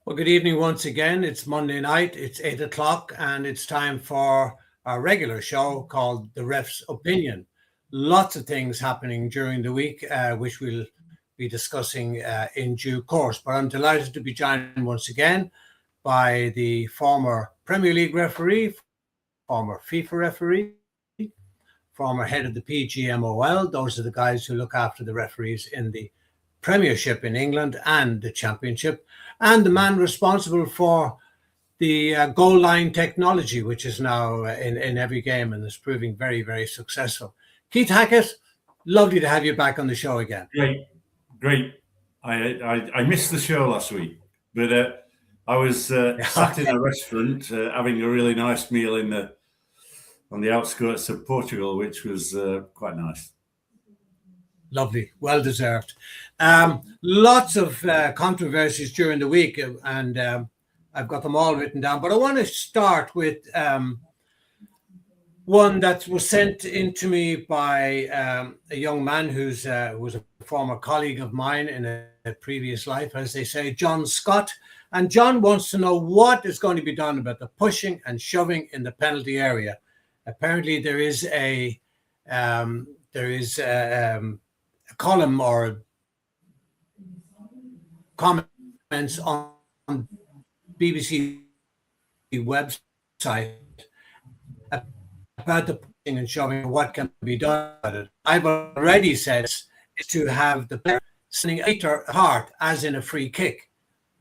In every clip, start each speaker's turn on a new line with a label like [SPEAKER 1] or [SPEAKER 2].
[SPEAKER 1] Well, good evening once again. It's Monday night, it's 8 o'clock, and it's time for our regular show called The Ref's Opinion. Lots of things happening during the week, which we'll be discussing in due course. But I'm delighted to be joined once again by the former Premier League referee, former FIFA referee, former head of the PGMOL. Those are the guys who look after the referees in the Premiership in England and the Championship, and the man responsible for the goal line technology, which is now in every game and is proving very, very successful. Keith Hackett, lovely to have you back on the show again.
[SPEAKER 2] Great. I missed the show last week, but I was sat in a restaurant having a really nice meal on the outskirts of Portugal, which was quite nice.
[SPEAKER 1] Lovely, well deserved. Lots of controversies during the week, and I've got them all written down. But I want to start with one that was sent in to me by a young man who was a former colleague of mine in a previous life, as they say, John Scott. And John wants to know what is going to be done about the pushing and shoving in the penalty area. Apparently, there is a column or comments on BBC website about the pushing and shoving, what can be done about it. I've already said is to have the player sitting a meter apart, as in a free kick,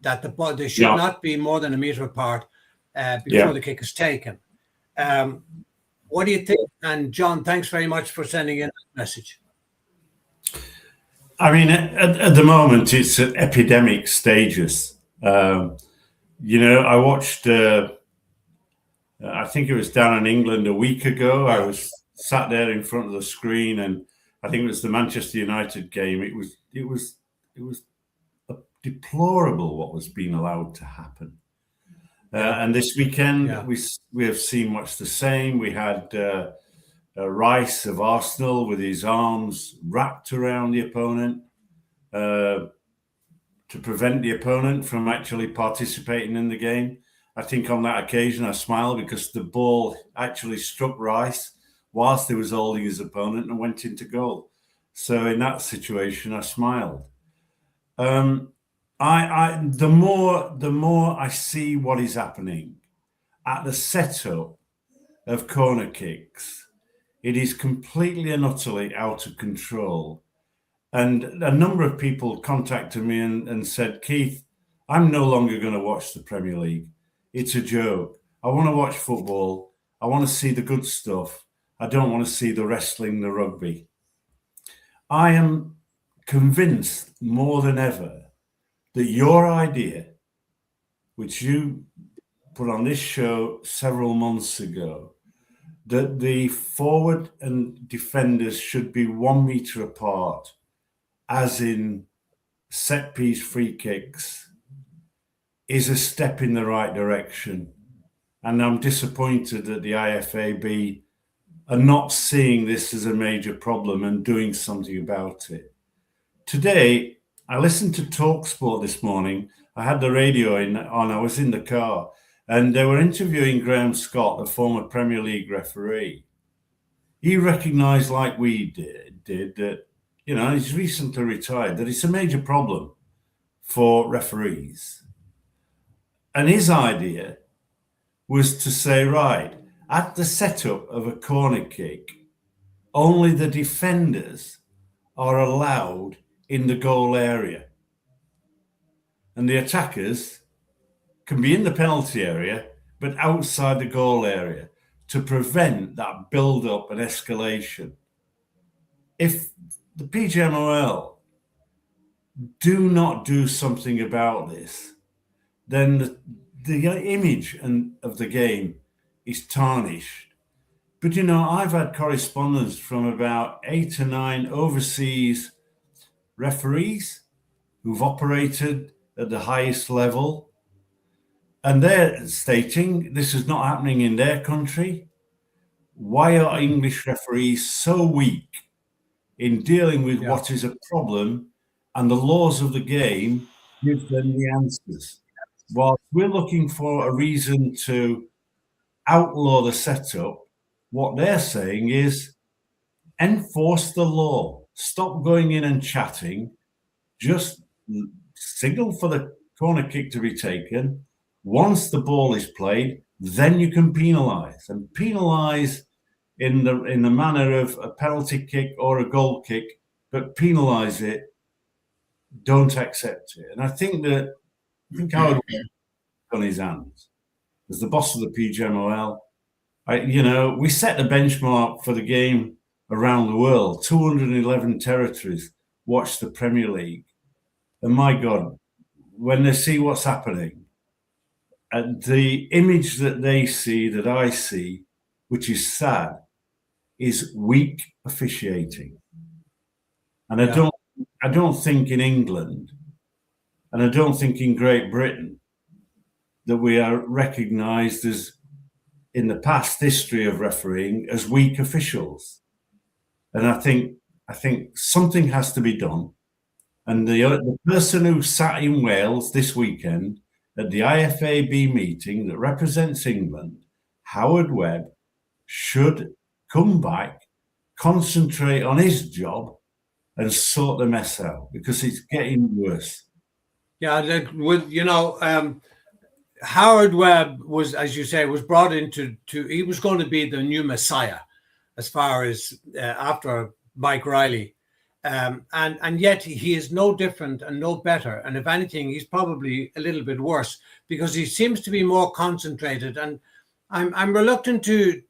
[SPEAKER 1] that they should not be more than a meter apart before the kick is taken. What do you think? And John, thanks very much for sending in that message.
[SPEAKER 2] I mean, at the moment, it's at epidemic stages. I watched, I think it was down in England a week ago. I was sat there in front of the screen, and I think it was the Manchester United game. It was deplorable what was being allowed to happen. And this weekend, we have seen much the same. We had Rice of Arsenal with his arms wrapped around the opponent to prevent the opponent from actually participating in the game. I think on that occasion I smiled because the ball actually struck Rice whilst he was holding his opponent and went into goal. So in that situation, I smiled. The more I see what is happening at the setup of corner kicks, it is completely and utterly out of control. And a number of people contacted me and said, Keith, I'm no longer going to watch the Premier League. It's a joke. I want to watch football. I want to see the good stuff. I don't want to see the wrestling, the rugby. I am convinced more than ever that your idea, which you put on this show several months ago, that the forward and defenders should be 1 meter apart, as in set piece free kicks, is a step in the right direction. And I'm disappointed that the IFAB are not seeing this as a major problem and doing something about it. Today, I listened to TalkSport this morning. I had the radio on, I was in the car, and they were interviewing Graham Scott, the former Premier League referee. He recognised, like we did that, he's recently retired, that it's a major problem for referees. And his idea was to say, right, at the setup of a corner kick, only the defenders are allowed in the goal area. And the attackers can be in the penalty area, but outside the goal area to prevent that build-up and escalation. If the PGMOL do not do something about this, then the image of the game is tarnished. But, I've had correspondence from about 8 or 9 overseas referees who've operated at the highest level, and they're stating this is not happening in their country. Why are English referees so weak in dealing with what is a problem, and the laws of the game give them the answers? whilst we're looking for a reason to outlaw the setup, what they're saying is enforce the law. Stop going in and chatting. Just signal for the corner kick to be taken. Once the ball is played, then you can penalise, and penalise in the manner of a penalty kick or a goal kick, but penalise it. Don't accept it. And I think Howard on his hands as the boss of the PGMOL. We set the benchmark for the game around the world. 211 territories watch the Premier League. And my God, when they see what's happening, the image that they see, that I see, which is sad, is weak officiating. And I don't think in England, and I don't think in Great Britain, that we are recognised as, in the past history of refereeing, as weak officials. And I think something has to be done. And the person who sat in Wales this weekend at the IFAB meeting that represents England, Howard Webb, should come back, concentrate on his job, and sort the mess out, because it's getting worse.
[SPEAKER 1] Yeah, Howard Webb was, as you say, was brought into he was going to be the new Messiah, as far as after Mike Riley, and yet he is no different and no better. And if anything, he's probably a little bit worse, because he seems to be more concentrated. And I'm reluctant to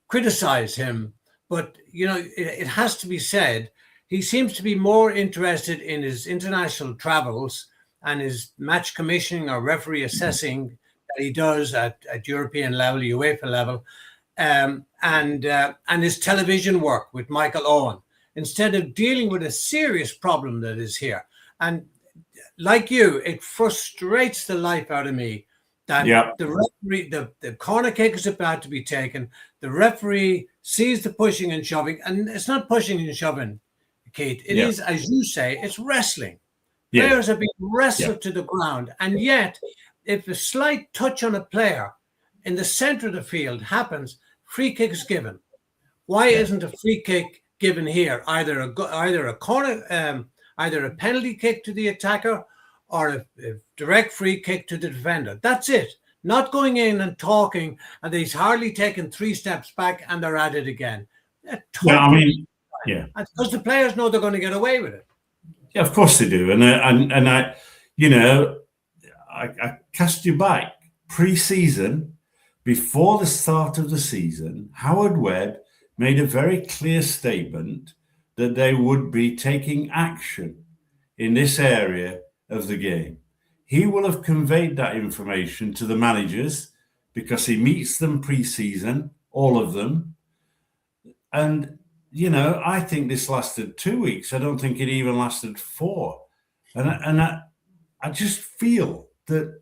[SPEAKER 1] criticize him, but it has to be said, he seems to be more interested in his international travels and his match commissioning or referee assessing that he does at European level, UEFA level, and his television work with Michael Owen, instead of dealing with a serious problem that is here. And like you, it frustrates the life out of me that the referee, the corner kick is about to be taken. The referee sees the pushing and shoving, and it's not pushing and shoving, Keith. It is, as you say, it's wrestling. Yeah. Players are being wrestled to the ground. And yet, if a slight touch on a player in the center of the field happens, free kick is given. Why isn't a free kick given here? Either a corner, either a penalty kick to the attacker, or a direct free kick to the defender. That's it. Not going in and talking, and he's hardly taken 3 steps back, and they're at it again. Because the players know they're going to get away with it.
[SPEAKER 2] Yeah, of course they do. And I cast you back pre-season, before the start of the season. Howard Webb made a very clear statement that they would be taking action in this area of the game. He will have conveyed that information to the managers, because he meets them pre-season, all of them. And I think this lasted 2 weeks. I don't think it even lasted 4. And I just feel that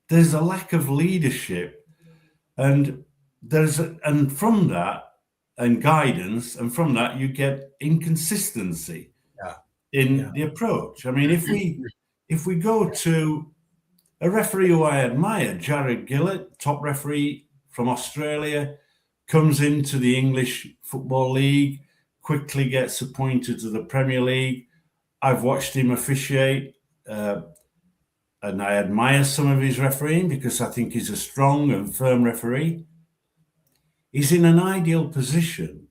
[SPEAKER 2] there's a lack of leadership, and from that, and guidance, and from that you get inconsistency in the approach. I mean, if we go to a referee who I admire, Jared Gillett, top referee from Australia, comes into the English Football League, quickly gets appointed to the Premier League. I've watched him officiate, and I admire some of his refereeing, because I think he's a strong and firm referee. He's in an ideal position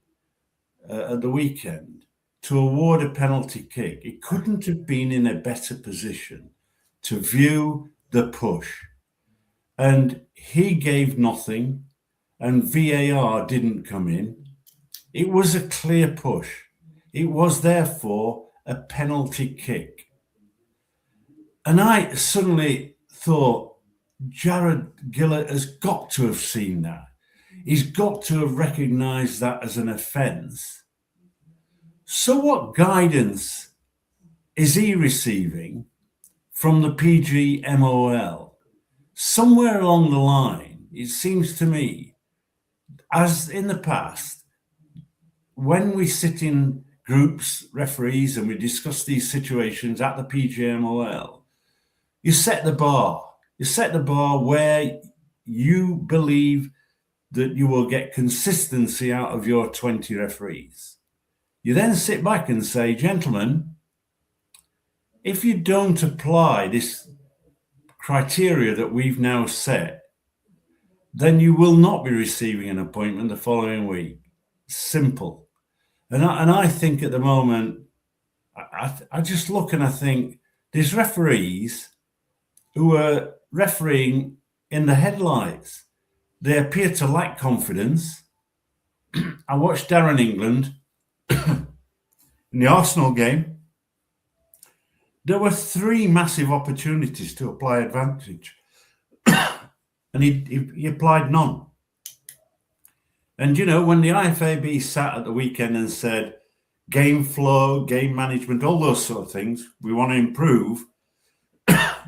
[SPEAKER 2] at the weekend to award a penalty kick. He couldn't have been in a better position to view the push. And he gave nothing, and VAR didn't come in. It was a clear push. It was therefore a penalty kick. And I suddenly thought, Jared Gillett has got to have seen that. He's got to have recognised that as an offence. So what guidance is he receiving from the PGMOL? Somewhere along the line, it seems to me, as in the past, when we sit in groups, referees, and we discuss these situations at the PGMOL, you set the bar. You set the bar where you believe that you will get consistency out of your 20 referees. You then sit back and say, gentlemen, if you don't apply this criteria that we've now set, then you will not be receiving an appointment the following week. Simple. And I think at the moment, I just look and I think there's referees who are refereeing in the headlights. They appear to lack confidence. I watched Darren England in the Arsenal game. There were 3 massive opportunities to apply advantage, and he applied none. And, you know, when the IFAB sat at the weekend and said, game flow, game management, all those sort of things, we want to improve,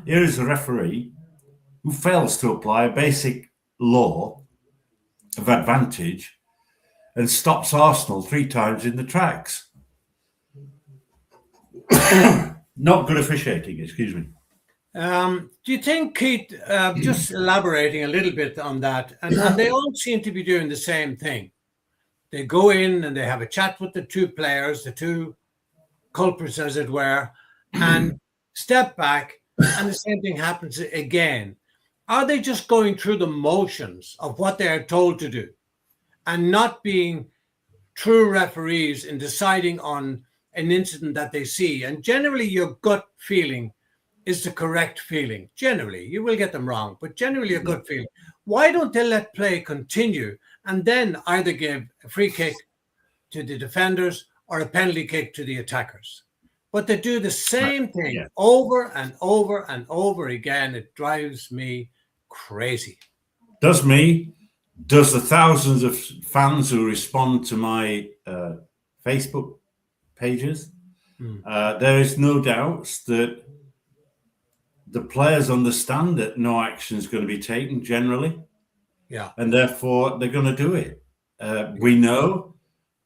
[SPEAKER 2] here is a referee who fails to apply a basic law of advantage and stops Arsenal 3 times in the tracks. Not good officiating, excuse me.
[SPEAKER 1] Do you think, Keith, just elaborating a little bit on that, and they all seem to be doing the same thing. They go in and they have a chat with the 2 players, the 2 culprits, as it were, and step back, and the same thing happens again. Are they just going through the motions of what they are told to do and not being true referees in deciding on an incident that they see? And generally, your gut feeling is the correct feeling. Generally, you will get them wrong, but generally a good feeling. Why don't they let play continue and then either give a free kick to the defenders or a penalty kick to the attackers? But they do the same thing over and over and over again. It drives me crazy.
[SPEAKER 2] Does me, does the thousands of fans who respond to my Facebook pages. There is no doubt that the players understand that no action is going to be taken generally.
[SPEAKER 1] Yeah.
[SPEAKER 2] And therefore, they're going to do it. We know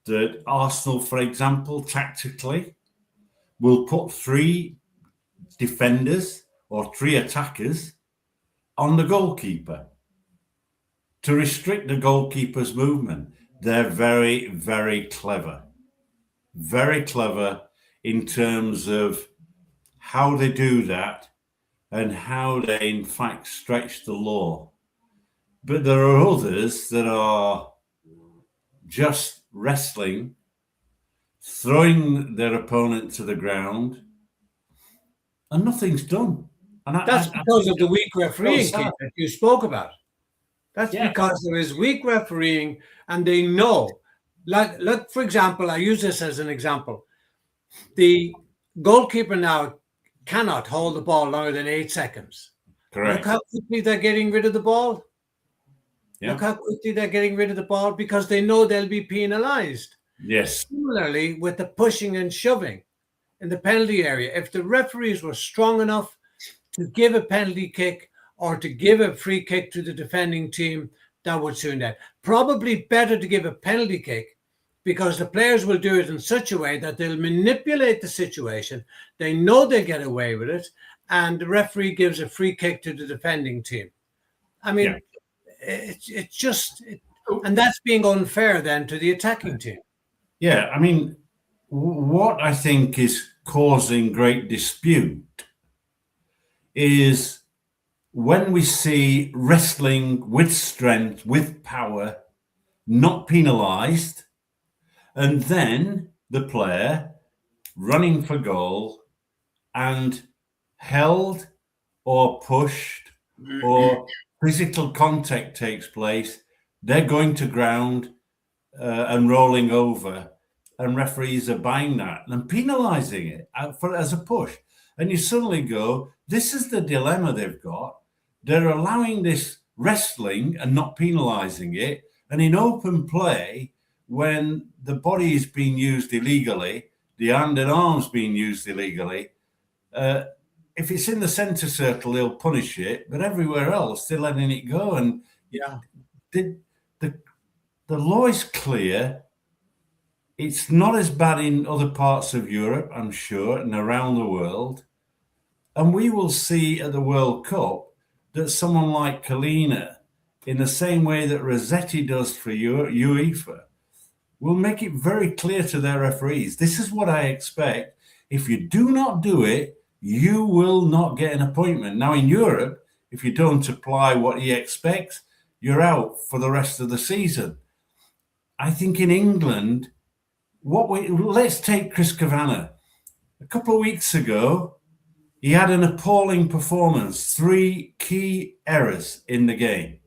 [SPEAKER 2] that Arsenal, for example, tactically, will put 3 defenders or 3 attackers on the goalkeeper to restrict the goalkeeper's movement. They're very, very clever. Very clever in terms of how they do that and how they, in fact, stretch the law. But there are others that are just wrestling, throwing their opponent to the ground, and nothing's done. And
[SPEAKER 1] that's because of the weak refereeing that you spoke about. That's because there is weak refereeing, and they know. Like, for example, I use this as an example. The goalkeeper now cannot hold the ball longer than 8 seconds.
[SPEAKER 2] Correct.
[SPEAKER 1] Look how quickly they're getting rid of the ball.
[SPEAKER 2] Yeah.
[SPEAKER 1] Look how quickly they're getting rid of the ball because they know they'll be penalized.
[SPEAKER 2] Yes.
[SPEAKER 1] Similarly, with the pushing and shoving in the penalty area, if the referees were strong enough to give a penalty kick or to give a free kick to the defending team, that would soon end. Probably better to give a penalty kick because the players will do it in such a way that they'll manipulate the situation. They know they'll get away with it, and the referee gives a free kick to the defending team. I mean, it's just, and that's being unfair then to the attacking team.
[SPEAKER 2] Yeah, I mean, what I think is causing great dispute is when we see wrestling with strength, with power, not penalised, and then the player running for goal and held or pushed or physical contact takes place, they're going to ground and rolling over, and referees are buying that and penalising it as a push. And you suddenly go, this is the dilemma they've got. They're allowing this wrestling and not penalising it. And in open play, when the body is being used illegally, the hand and arms being used illegally, if it's in the centre circle, they'll punish it. But everywhere else, they're letting it go. And the law is clear. It's not as bad in other parts of Europe, I'm sure, and around the world. And we will see at the World Cup that someone like Kalina, in the same way that Rossetti does for UEFA, will make it very clear to their referees, this is what I expect. If you do not do it, you will not get an appointment. Now, in Europe, if you don't apply what he expects, you're out for the rest of the season. I think in England, let's take Chris Kavanagh. A couple of weeks ago, he had an appalling performance, 3 key errors in the game.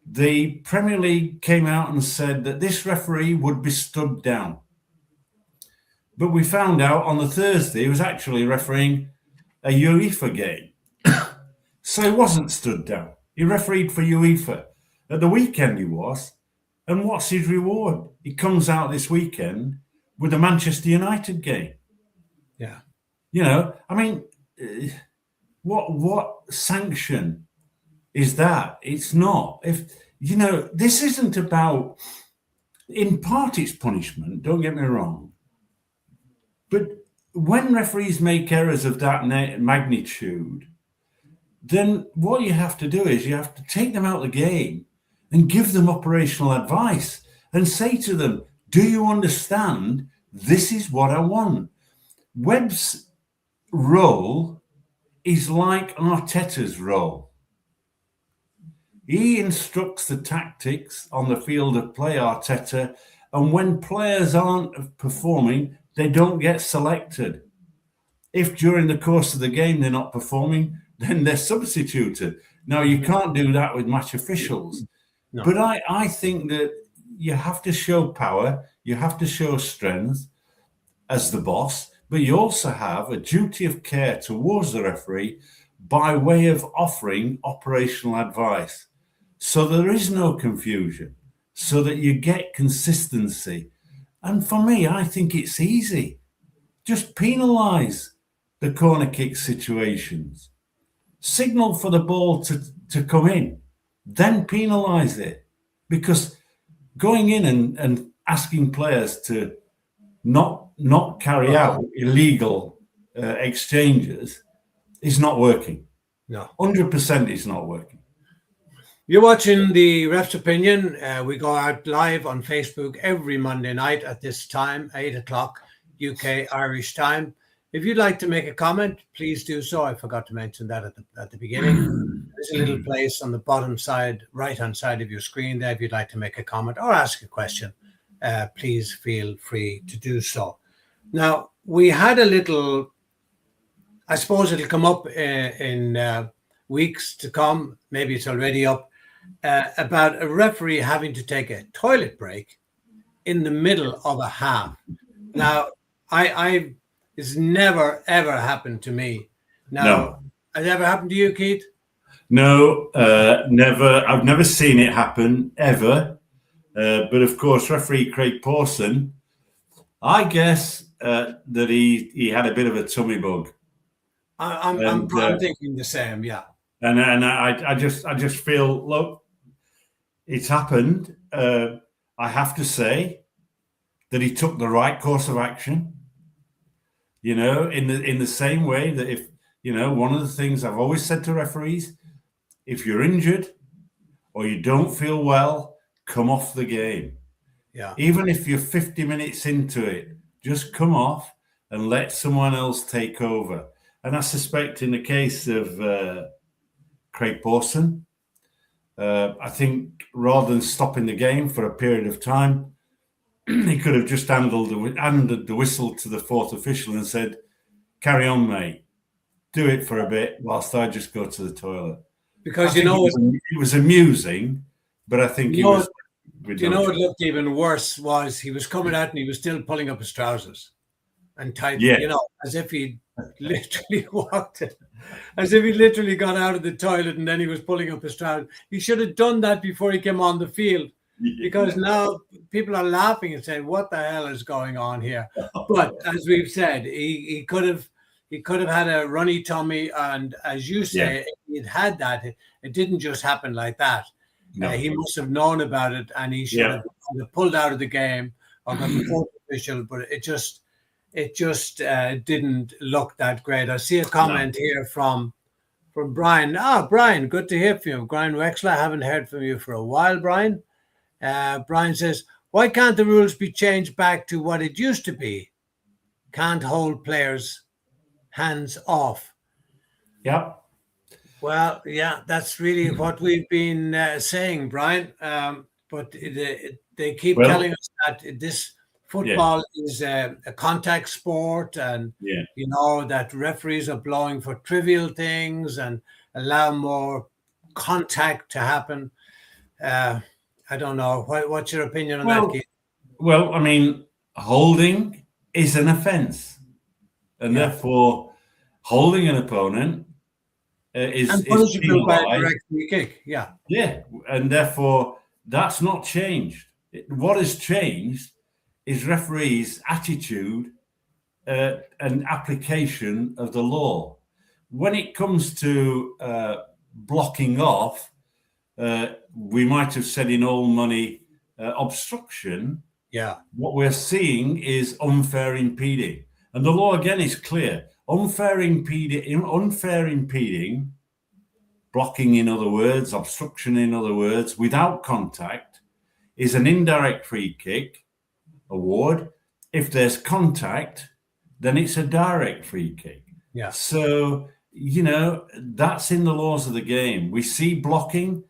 [SPEAKER 2] The Premier League came out and said that this referee would be stood down. But we found out on the Thursday he was actually refereeing a UEFA game. So he wasn't stood down. He refereed for UEFA. At the weekend he was. And what's his reward? He comes out this weekend with the Manchester United game.
[SPEAKER 1] Yeah.
[SPEAKER 2] You know, I mean, what sanction is that? It's not. This isn't about, in part it's punishment, don't get me wrong. But when referees make errors of that magnitude, then what you have to do is you have to take them out of the game and give them operational advice and say to them, do you understand? This is what I want. Webb's role is like Arteta's role. He instructs the tactics on the field of play, Arteta, and when players aren't performing, they don't get selected. If during the course of the game they're not performing, then they're substituted. Now, you can't do that with match officials. No. But I think that you have to show power, you have to show strength as the boss, but you also have a duty of care towards the referee by way of offering operational advice. So there is no confusion, so that you get consistency. And for me, I think it's easy. Just penalise the corner kick situations. Signal for the ball to come in, then penalise it. Because going in and asking players to not carry out illegal exchanges is not working.
[SPEAKER 1] No.
[SPEAKER 2] 100% is not working.
[SPEAKER 1] You're watching the Ref's Opinion. We go out live on Facebook every Monday night at this time, 8 o'clock UK Irish time. If you'd like to make a comment, please do so. I forgot to mention that at the beginning. There's a little place on the bottom side, right-hand side of your screen there. If you'd like to make a comment or ask a question, please feel free to do so. Now, we had a little, I suppose it'll come up in weeks to come, maybe it's already up, about a referee having to take a toilet break in the middle of a half. Now, it's never, ever happened to me. Now, no. Has it ever happened to you, Keith?
[SPEAKER 2] No, never. I've never seen it happen, ever. But, of course, referee Craig Pawson, I guess that he had a bit of a tummy bug.
[SPEAKER 1] I'm thinking the same, yeah.
[SPEAKER 2] And I just feel, look, it's happened. I have to say that he took the right course of action. You know, in the same way that if, you know, one of the things I've always said to referees, if you're injured or you don't feel well, come off the game.
[SPEAKER 1] Yeah.
[SPEAKER 2] Even if you're 50 minutes into it, just come off and let someone else take over. And I suspect in the case of Craig Pawson, I think rather than stopping the game for a period of time, he could have just handed the whistle to the fourth official and said, carry on, mate. Do it for a bit whilst I just go to the toilet.
[SPEAKER 1] Because, you know,
[SPEAKER 2] it was amusing, but I think it was...
[SPEAKER 1] You know what looked even worse was he was coming out and he was still pulling up his trousers and tight, you know, as if he literally walked it, as if he literally got out of the toilet and then he was pulling up his trousers. He should have done that before he came on the field, because now people are laughing and saying, what the hell is going on here? But as we've said, he could have had a runny tummy, and as you say, he'd had that. It didn't just happen like that. No. He must have known about it, and he should have pulled out of the game or got the fourth official. But it just didn't look that great. I see a comment here from from Brian. Brian, good to hear from you. Brian Wexler, I haven't heard from you for a while, Brian. Brian says, why can't the rules be changed back to what it used to be? Can't hold players' hands off.
[SPEAKER 2] Yep.
[SPEAKER 1] Well, yeah, that's really what we've been saying, Brian. But they keep telling us that this football is a contact sport, and you know that referees are blowing for trivial things and allow more contact to happen. I don't know. What's your opinion on that, Keith?
[SPEAKER 2] Well, I mean, holding is an offence, and therefore holding an opponent is
[SPEAKER 1] punishable by a direct free kick.
[SPEAKER 2] Yeah, and therefore that's not changed. What has changed is referees' attitude and application of the law. When it comes to blocking off, we might have said in old money obstruction.
[SPEAKER 1] Yeah.
[SPEAKER 2] What we're seeing is unfair impeding. And the law again is clear. Unfair impeding, blocking in other words, obstruction in other words, without contact, is an indirect free kick award. If there's contact, then it's a direct free kick.
[SPEAKER 1] Yeah.
[SPEAKER 2] So, you know, that's in the laws of the game. We see blocking,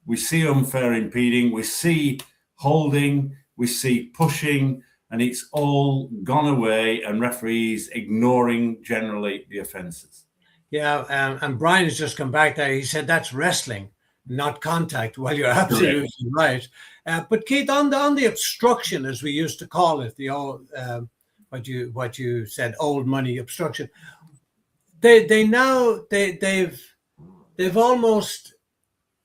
[SPEAKER 2] we see unfair impeding, we see holding, we see pushing, and it's all gone away, and referees ignoring generally the offences.
[SPEAKER 1] Yeah, and Brian has just come back there. He said that's wrestling, not contact. Well, you're absolutely right. But Keith, on the obstruction, as we used to call it, the old what you said, old money obstruction. They've almost,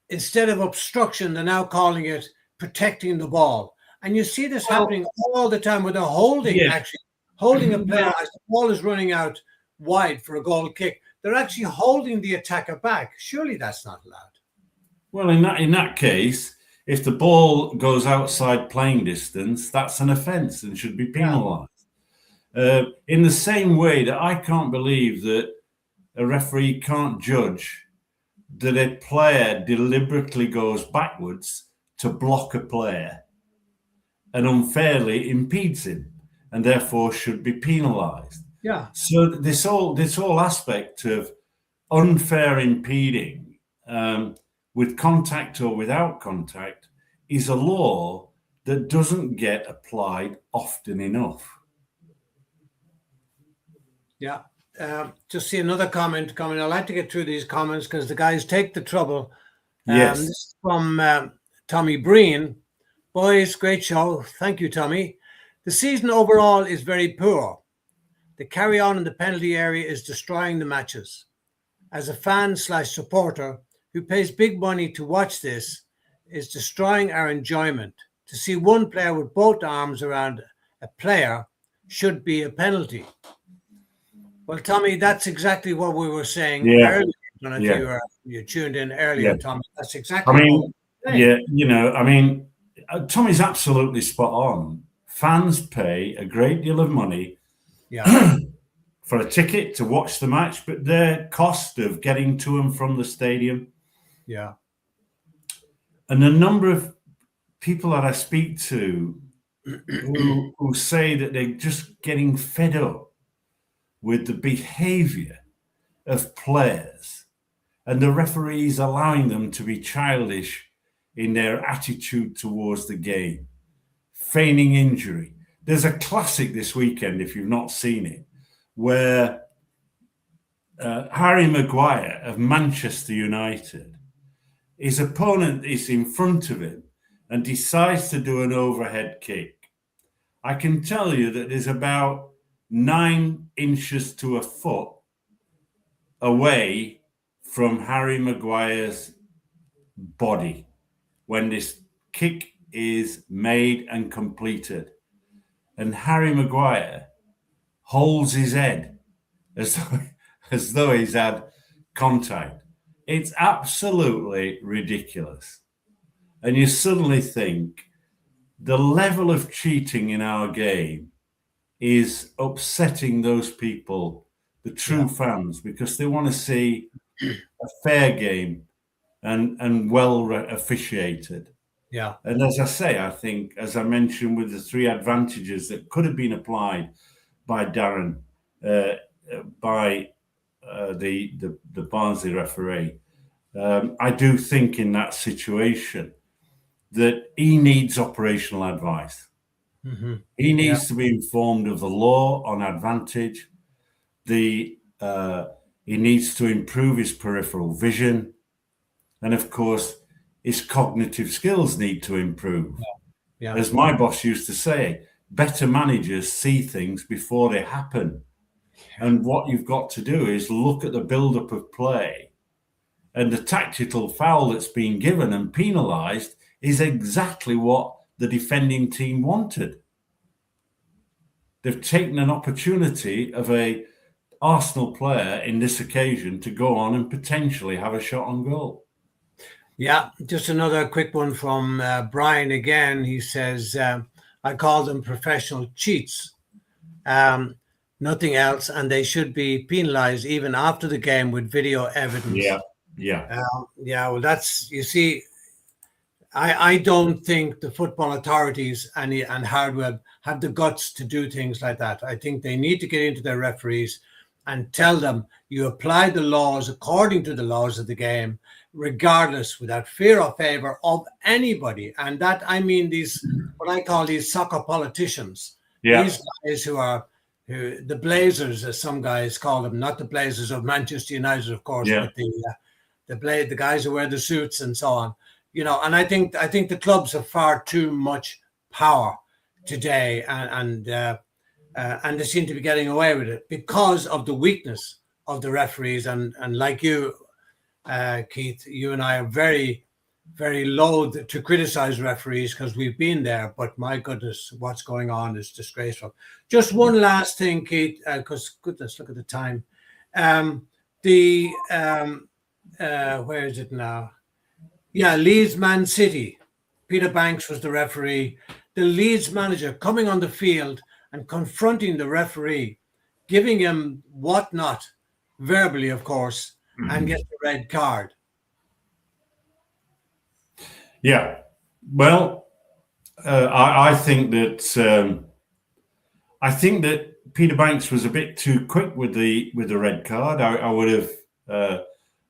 [SPEAKER 1] instead of obstruction, they're now calling it protecting the ball. And you see this happening all the time, where they're holding a player as the ball is running out wide for a goal kick. They're actually holding the attacker back. Surely that's not allowed.
[SPEAKER 2] Well, in that case, if the ball goes outside playing distance, that's an offence and should be penalised. In the same way that I can't believe that a referee can't judge that a player deliberately goes backwards to block a player and unfairly impedes him, and therefore should be penalised.
[SPEAKER 1] Yeah.
[SPEAKER 2] So this whole aspect of unfair impeding with contact or without contact is a law that doesn't get applied often enough. Yeah.
[SPEAKER 1] Just see another comment coming. I like to get through these comments because the guys take the trouble.
[SPEAKER 2] Yes.
[SPEAKER 1] This is from Tommy Breen. Boys, great show. Thank you, Tommy. The season overall is very poor. The carry on in the penalty area is destroying the matches. As a fan/supporter who pays big money to watch this, is destroying our enjoyment. To see one player with both arms around a player should be a penalty. Well, Tommy, that's exactly what we were saying earlier. I don't know if you tuned in earlier, Tommy. That's exactly what we were saying.
[SPEAKER 2] you know, I mean, Tommy's absolutely spot on. Fans pay a great deal of money for a ticket to watch the match, but their cost of getting to and from the stadium.
[SPEAKER 1] Yeah.
[SPEAKER 2] And the number of people that I speak to who say that they're just getting fed up with the behavior of players and the referees allowing them to be childish in their attitude towards the game, feigning injury. There's a classic this weekend, if you've not seen it, where Harry Maguire of Manchester United, his opponent is in front of him and decides to do an overhead kick. I can tell you that there's about 9 inches to a foot away from Harry Maguire's body when this kick is made and completed. And Harry Maguire holds his head as though he's had contact. It's absolutely ridiculous. And you suddenly think the level of cheating in our game is upsetting those people, the true fans, because they want to see a fair game and well officiated.
[SPEAKER 1] Yeah.
[SPEAKER 2] And as I say, I think, as I mentioned, with the three advantages that could have been applied by Darren, by the Barnsley referee, I do think in that situation that he needs operational advice.
[SPEAKER 1] Mm-hmm.
[SPEAKER 2] He needs to be informed of the law on advantage. He needs to improve his peripheral vision, and of course, his cognitive skills need to improve.
[SPEAKER 1] Yeah.
[SPEAKER 2] As my boss used to say, better managers see things before they happen. And what you've got to do is look at the build-up of play, and the tactical foul that's been given and penalised is exactly what the defending team wanted. They've taken an opportunity of a Arsenal player in this occasion to go on and potentially have a shot on goal.
[SPEAKER 1] Yeah, just another quick one from Brian again. He says, I call them professional cheats. Nothing else, and they should be penalised even after the game with video evidence.
[SPEAKER 2] Yeah.
[SPEAKER 1] Well, that's, you see, I don't think the football authorities and Hardwell have the guts to do things like that. I think they need to get into their referees and tell them you apply the laws according to the laws of the game, regardless, without fear or favor of anybody. And that, I mean, these, what I call these soccer politicians, these guys who the Blazers, as some guys call them, not the Blazers of Manchester United, of course, but the guys who wear the suits and so on. You know, and I think the clubs have far too much power today, and they seem to be getting away with it because of the weakness of the referees. And like you, Keith, you and I are very, very loath to criticize referees because we've been there. But my goodness, what's going on is disgraceful. Just one last thing, Keith, because goodness, look at the time. Where is it now? Yeah, Leeds Man City. Peter Banks was the referee. The Leeds manager coming on the field and confronting the referee, giving him whatnot, verbally, of course, and get the red card.
[SPEAKER 2] Yeah. Well, I think that Peter Banks was a bit too quick with the red card. I would have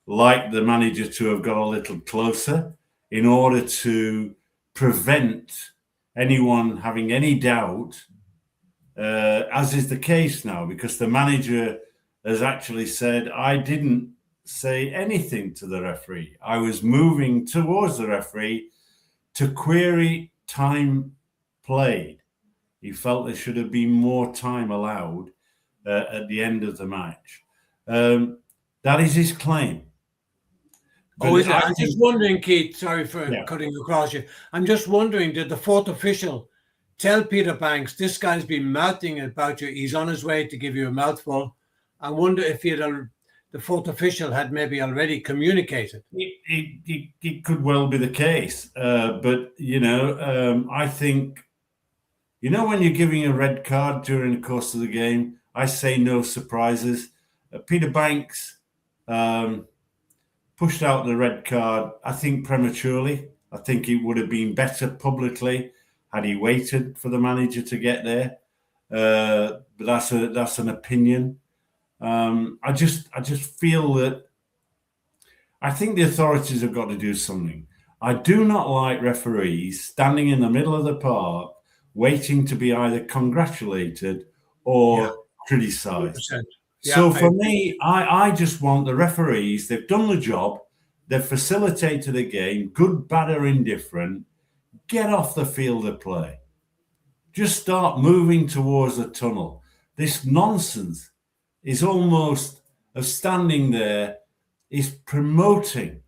[SPEAKER 2] liked the manager to have got a little closer in order to prevent anyone having any doubt, as is the case now, because the manager has actually said, I didn't say anything to the referee. I was moving towards the referee to query time played. He felt there should have been more time allowed at the end of the match. That is his claim.
[SPEAKER 1] Oh, is it? I'm just wondering, Keith, sorry for cutting across you. I'm just wondering, did the fourth official tell Peter Banks, this guy's been mouthing about you, he's on his way to give you a mouthful? I wonder if the fourth official had maybe already communicated.
[SPEAKER 2] It could well be the case. But, I think, when you're giving a red card during the course of the game, I say no surprises. Peter Banks pushed out the red card, I think, prematurely. I think it would have been better publicly had he waited for the manager to get there. But that's an opinion. I just feel that I think the authorities have got to do something. I do not like referees standing in the middle of the park waiting to be either congratulated or criticised. So for me, I just want the referees, they've done the job, they've facilitated a game, good, bad or indifferent, get off the field of play. Just start moving towards the tunnel. This nonsense is almost of standing there, is promoting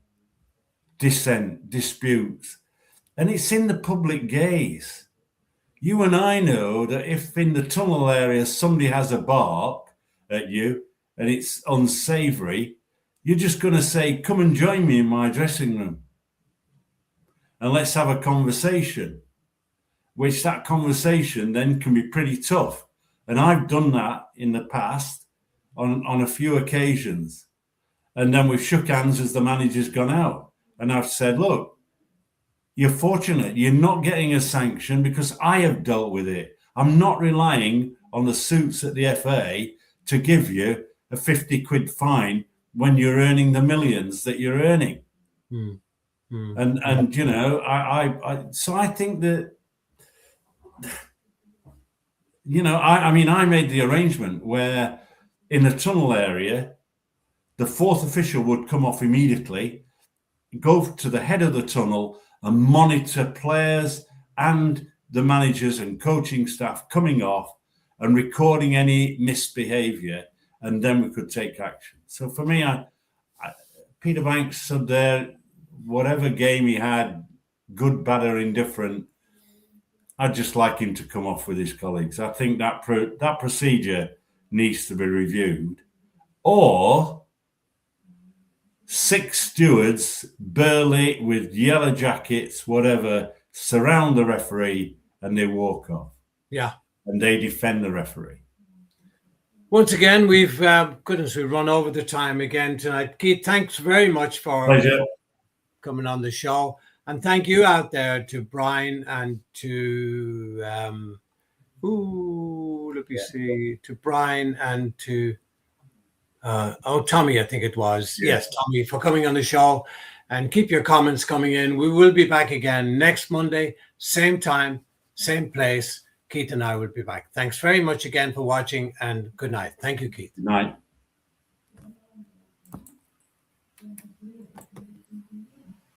[SPEAKER 2] dissent, disputes, and it's in the public gaze. You and I know that if in the tunnel area somebody has a bark at you and it's unsavory, you're just going to say, come and join me in my dressing room and let's have a conversation, which that conversation then can be pretty tough. And I've done that in the past on a few occasions. And then we've shook hands as the manager's gone out. And I've said, look, you're fortunate. You're not getting a sanction because I have dealt with it. I'm not relying on the suits at the FA to give you a 50 quid fine when you're earning the millions that you're earning. And you know, so I think that, you know, I mean, I made the arrangement where in the tunnel area, the fourth official would come off immediately, go to the head of the tunnel and monitor players and the managers and coaching staff coming off and recording any misbehavior, and then we could take action. So for me, Peter Banks stood there, whatever game he had, good, bad, or indifferent, I'd just like him to come off with his colleagues. I think that procedure needs to be reviewed. Or 6 stewards, burly, with yellow jackets, whatever, surround the referee and they walk off.
[SPEAKER 1] Yeah.
[SPEAKER 2] And they defend the referee.
[SPEAKER 1] Once again, we've run over the time again tonight. Keith, thanks very much for coming on the show. And thank you out there to Brian and to to Brian and to Tommy, I think it was. Yes, Tommy, for coming on the show. And keep your comments coming in. We will be back again next Monday, same time, same place. Keith and I will be back. Thanks very much again for watching, and good night. Thank you, Keith.
[SPEAKER 2] Good night.